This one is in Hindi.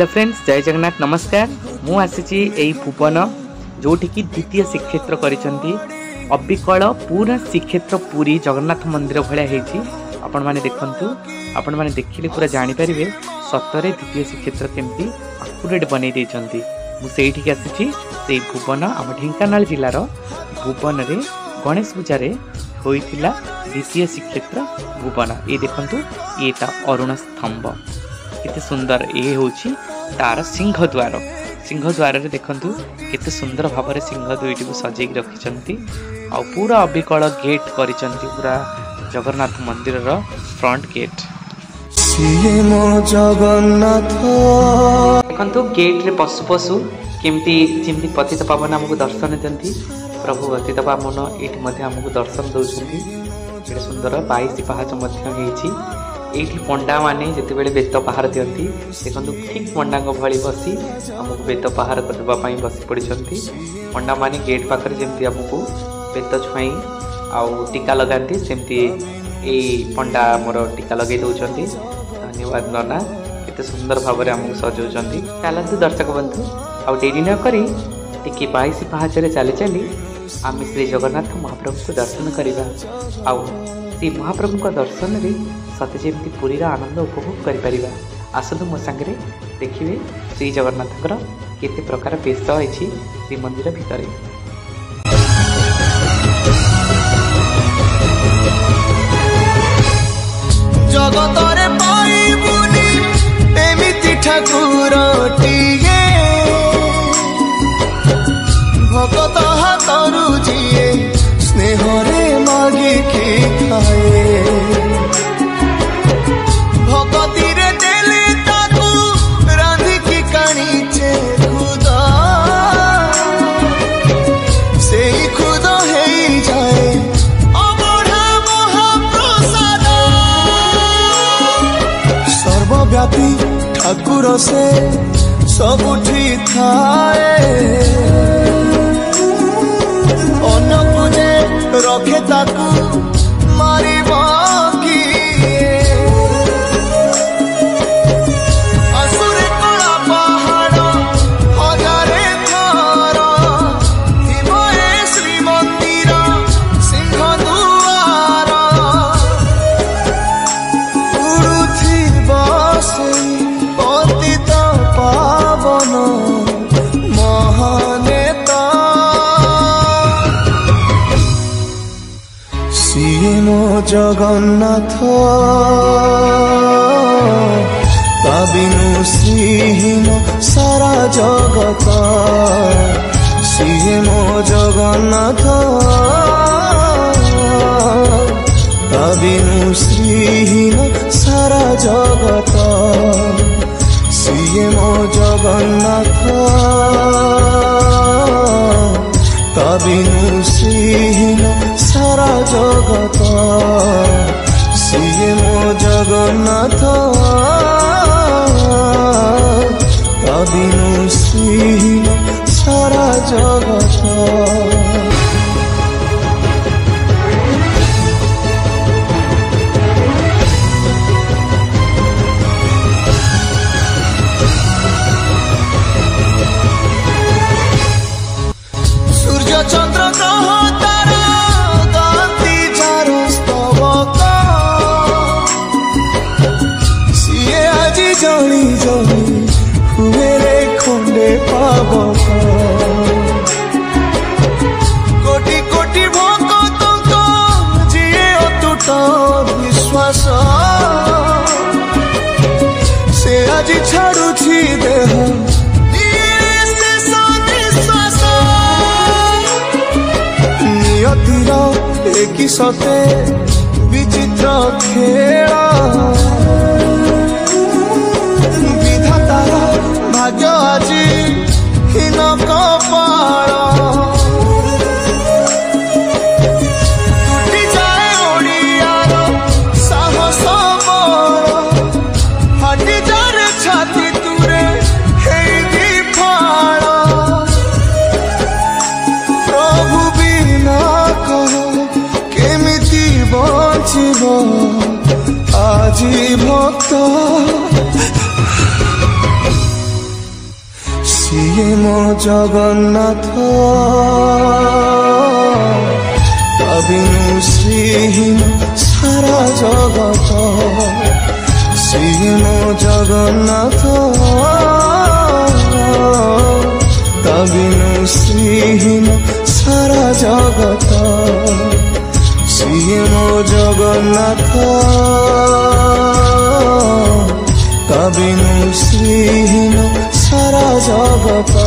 हेलो फ्रेंड्स, जय जगन्नाथ नमस्कार। मु आसी भुवन जोटिकी द्वितीय श्रीक्षेत्र करिसेंती अबिकल पूरा श्रीक्षेत्र पूरी जगन्नाथ मंदिर भाया होती। आपण मैंने देखंतु, आपण मैंने देखिले पूरा जानी परिबे सतरे द्वितीय श्रीक्षेत्र केमती आकुरेट बनै देइचंती। मु सेठी आसी से भुवन आम ढेंकानाल जिलार भुवन रे गणेश पूजा रे होइतिला द्वितीय श्रीक्षेत्र भुवन। ये देखंतु ये ता अरुण स्तंभ केते सुंदर। ये होची तार सिंहद्वार। सिंहद्वार रे देखंतु केते सुंदर भाव में सिंह दुईटी को सजै रखिचंती। आ पूरा अबिकल गेट करिचंती पूरा जगन्नाथ मंदिर रो फ्रंट गेट। देखंतु गेट रे पशु पशु केमती जेमती पतित पावन हमको दर्शन दियंती। प्रभु पतित पावन एठी मध्ये हमको दर्शन दउछंती। एटे सुंदर 22 पहाच मध्ये हेछि। एठी पंडा माने जते बेले बेत पहार दियंती। देखंतु ठीक पंडांग भଳି बसी हमको बेत पहार करबा पई बसी पडिछंती। पंडा माने गेट पाखरे जेमती हमको बेत छुई आउ टीका लगाती सेमती ए पंडा मोर टीका लगे दउछंती। धन्यवाद नाना, केते सुंदर भाव में हमको सजौछंती। चलतु दर्शक बंधु आउ डेरी न करी टिके 22 पहाच रे चली चली आम श्री जगन्नाथ महाप्रभु को दर्शन करवा। आउ श्री महाप्रभु को दर्शन रे सते जेमती पुरी आनंद उपभोग करिपरिबा। आसतु मो संगे देखिए श्री जगन्नाथकर केते प्रकार बेश अछि श्री मंदिर भितरे। जगतरे पाइबुनी एमिति ठाकुर टिए भगत हातरु जिए स्नेहरे मागी की खाए भगती रे देले ताकू रांधी की कानीचे खुदा से ही खुद है जाए अबढ़ा महाप्रसाद सर्वव्यापी ठाकुर से सबुठी थाए अन्न पूजे रखे ताकू मारी जगन्नाथ ताबिनु श्रीहीन सारा जगत सिए मो जगन्नाथ ताबिनु श्रीहीन सारा जगत सिए मो जगन्नाथ ताबिनु श्रीहीन सारा जगत सिए मो जगन्नाथ ताबिनु श्रीहीन सारा जगत। चंद्र ग्रह तारा गाती चारो ସିଏ ମୋ ଜଗନ୍ନାଥ ତା ବିନୁ ଶ୍ରୀହୀନ ସାରା ଜଗତ ସିଏ ମୋ ଜଗନ୍ନାଥ ତା ବିନୁ ଶ୍ରୀହୀନ ସାରା ଜଗତ ସିଏ ମୋ ଜଗନ୍ନାଥ ତା ବିନୁ ଶ୍ରୀହୀନ ସାରା ଜଗତ